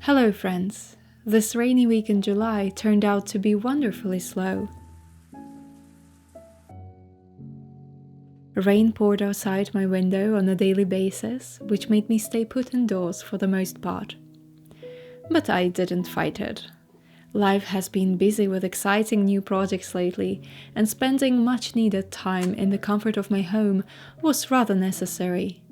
Hello friends! This rainy week in July turned out to be wonderfully slow. Rain poured outside my window on a daily basis, which made me stay put indoors for the most part. But I didn't fight it. Life has been busy with exciting new projects lately, and spending much needed time in the comfort of my home was rather necessary.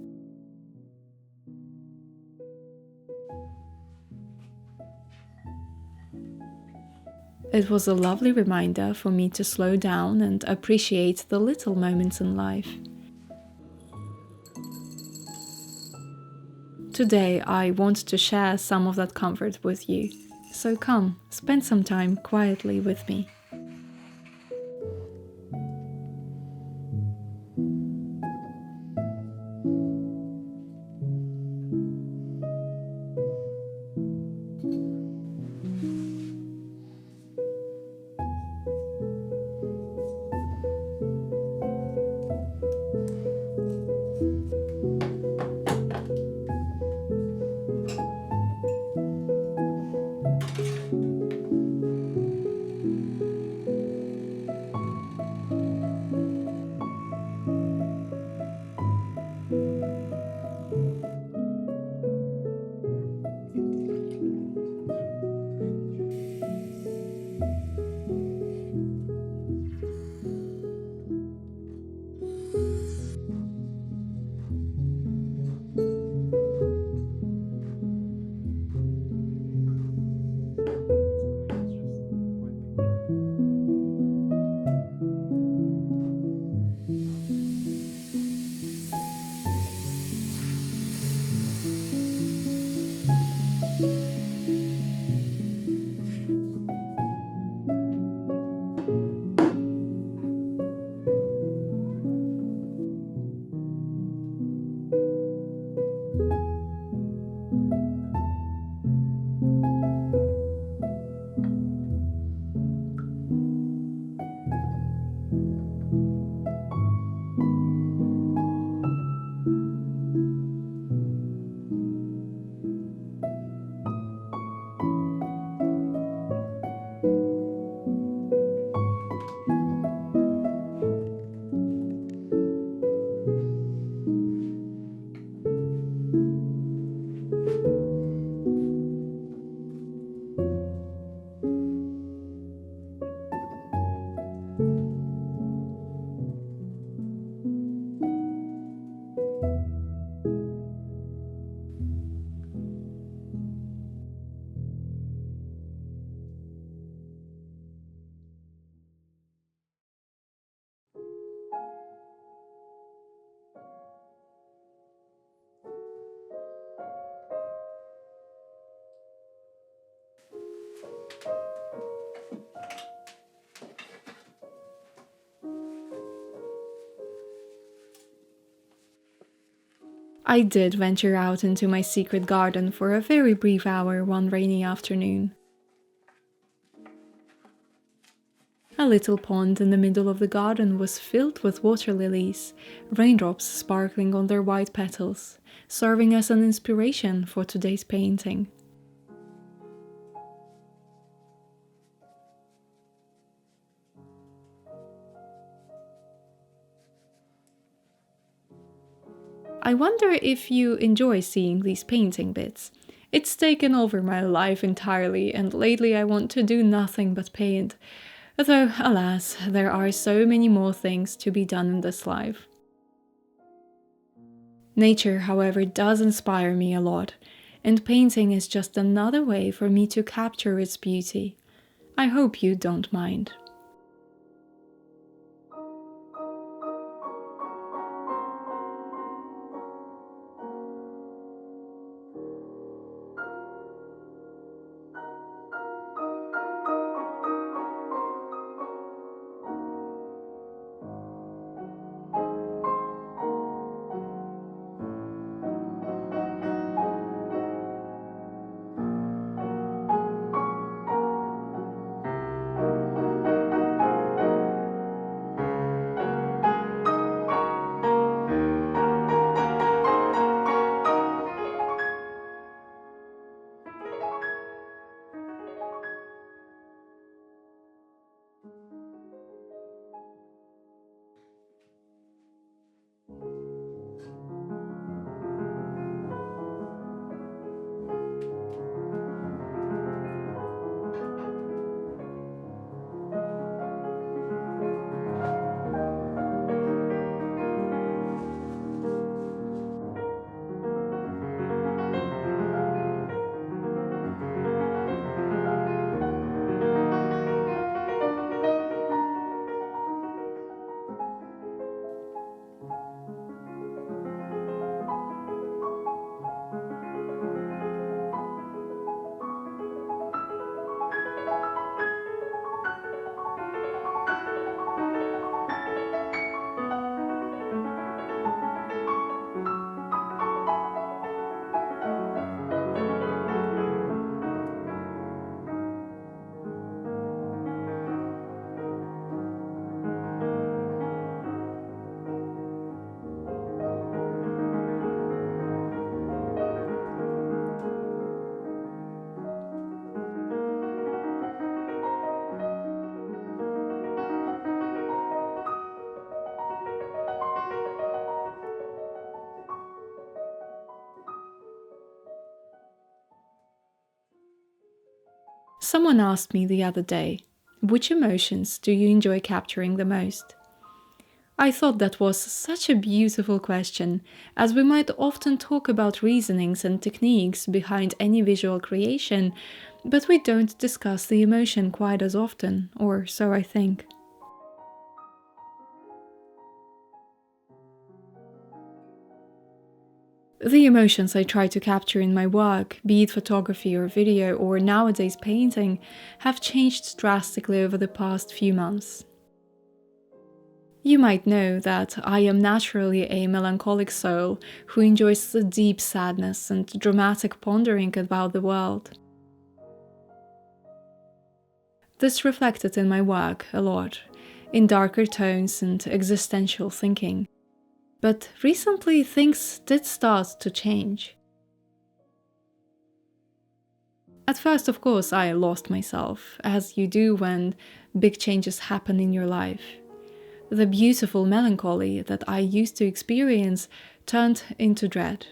It was a lovely reminder for me to slow down and appreciate the little moments in life. Today I want to share some of that comfort with you, so come, spend some time quietly with me. I did venture out into my secret garden for a very brief hour one rainy afternoon. A little pond in the middle of the garden was filled with water lilies, raindrops sparkling on their white petals, serving as an inspiration for today's painting. I wonder if you enjoy seeing these painting bits. It's taken over my life entirely, and lately I want to do nothing but paint. Though, alas, there are so many more things to be done in this life. Nature, however, does inspire me a lot, and painting is just another way for me to capture its beauty. I hope you don't mind. Someone asked me the other day, which emotions do you enjoy capturing the most? I thought that was such a beautiful question, as we might often talk about reasonings and techniques behind any visual creation, but we don't discuss the emotion quite as often, or so I think. The emotions I try to capture in my work, be it photography or video or nowadays painting, have changed drastically over the past few months. You might know that I am naturally a melancholic soul who enjoys the deep sadness and dramatic pondering about the world. This reflected in my work a lot, in darker tones and existential thinking. But recently things did start to change. At first, of course, I lost myself, as you do when big changes happen in your life. The beautiful melancholy that I used to experience turned into dread.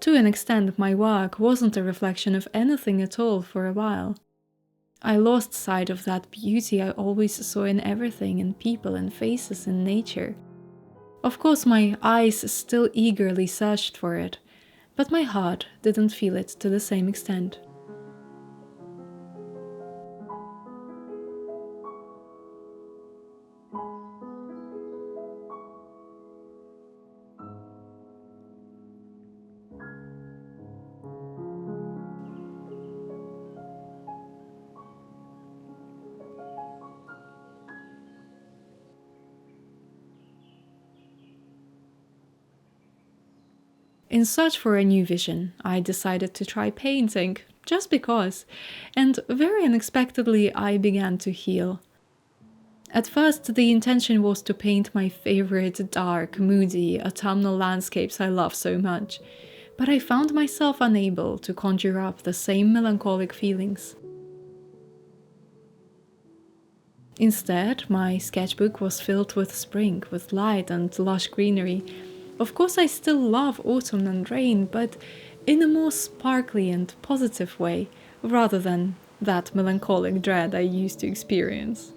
To an extent, my work wasn't a reflection of anything at all for a while. I lost sight of that beauty I always saw in everything, in people and faces in nature. Of course, my eyes still eagerly searched for it, but my heart didn't feel it to the same extent. In search for a new vision, I decided to try painting, just because, and very unexpectedly I began to heal. At first, the intention was to paint my favorite dark, moody, autumnal landscapes I love so much, but I found myself unable to conjure up the same melancholic feelings. Instead, my sketchbook was filled with spring, with light and lush greenery. Of course, I still love autumn and rain, but in a more sparkly and positive way, rather than that melancholic dread I used to experience.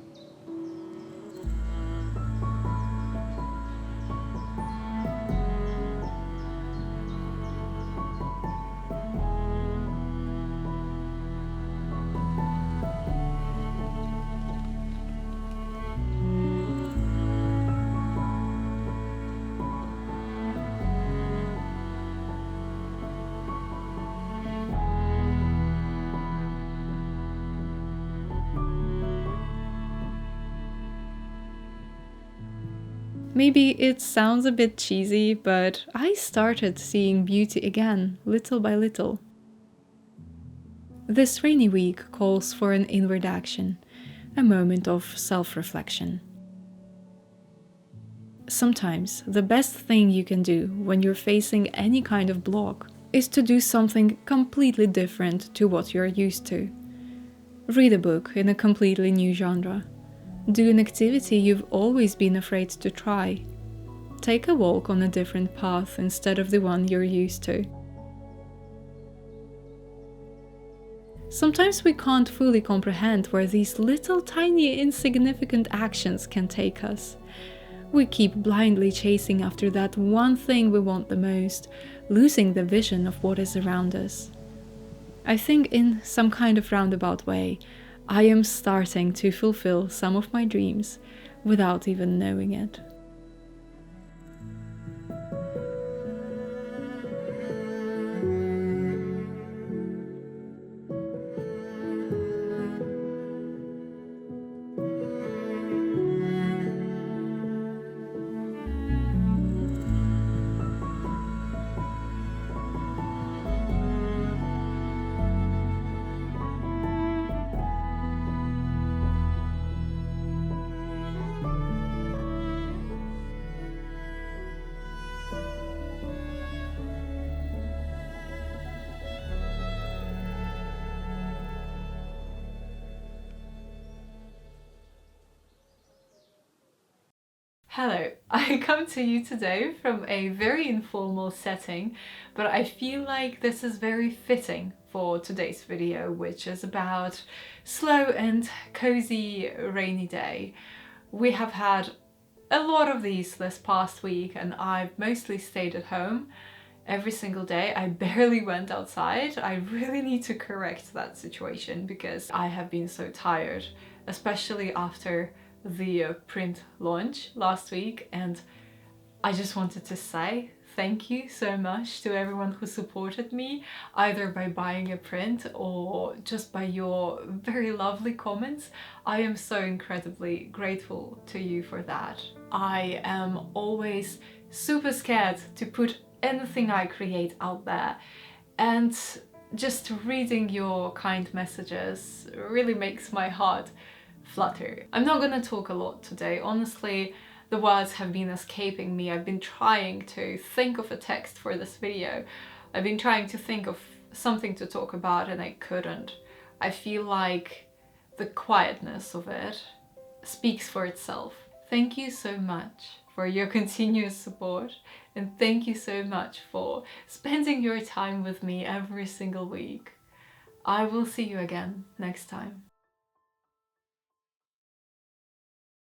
Maybe it sounds a bit cheesy, but I started seeing beauty again, little by little. This rainy week calls for an inward action, a moment of self-reflection. Sometimes the best thing you can do when you're facing any kind of block is to do something completely different to what you're used to. Read a book in a completely new genre. Do an activity you've always been afraid to try. Take a walk on a different path instead of the one you're used to. Sometimes we can't fully comprehend where these little tiny insignificant actions can take us. We keep blindly chasing after that one thing we want the most, losing the vision of what is around us. I think in some kind of roundabout way, I am starting to fulfill some of my dreams without even knowing it. Hello, I come to you today from a very informal setting, but I feel like this is very fitting for today's video, which is about slow and cozy rainy day. We have had a lot of these this past week and I've mostly stayed at home every single day. I barely went outside. I really need to correct that situation because I have been so tired, especially after the print launch last week, and I just wanted to say thank you so much to everyone who supported me, either by buying a print or just by your very lovely comments. I am so incredibly grateful to you for that. I am always super scared to put anything I create out there, and just reading your kind messages really makes my heart flutter. I'm not gonna talk a lot today. Honestly, the words have been escaping me. I've been trying to think of a text for this video. I've been trying to think of something to talk about and I couldn't. I feel like the quietness of it speaks for itself. Thank you so much for your continuous support, and thank you so much for spending your time with me every single week. I will see you again next time.